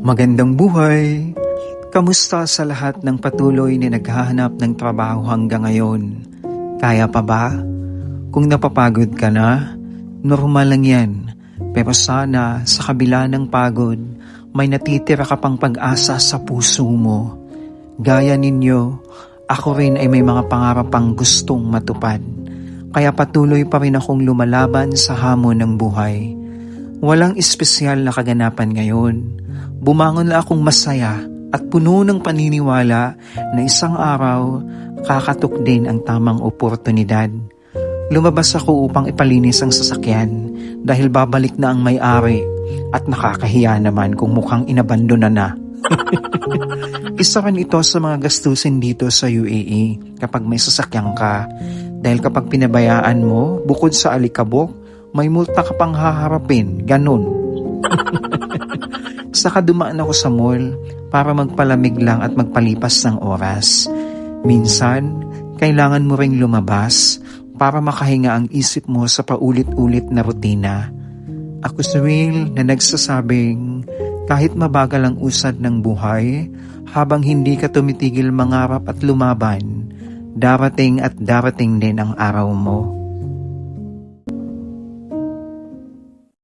Magandang buhay! Kamusta sa lahat ng patuloy na naghahanap ng trabaho hanggang ngayon? Kaya pa ba? Kung napapagod ka na, normal lang yan. Pero sana sa kabila ng pagod, may natitira ka pang pag-asa sa puso mo. Gaya ninyo, ako rin ay may mga pangarap pang gustong matupad. Kaya patuloy pa rin akong lumalaban sa hamon ng buhay. Walang espesyal na kaganapan ngayon. Bumangon na akong masaya at puno ng paniniwala na isang araw kakatok din ang tamang oportunidad. Lumabas ako upang ipalinis ang sasakyan dahil babalik na ang may-ari at nakakahiya naman kung mukhang inabandona na. Isa rin ito sa mga gastusin dito sa UAE kapag may sasakyan ka dahil kapag pinabayaan mo, bukod sa alikabok, may multa ka pang haharapin, ganun. Saka dumaan ako sa mall para magpalamig lang at magpalipas ng oras. Minsan, kailangan mo ring lumabas para makahinga ang isip mo sa paulit-ulit na rutina. Ako si Will na nagsasabing kahit mabagal ang usad ng buhay, habang hindi ka tumitigil mangarap at lumaban, darating at darating din ang araw mo.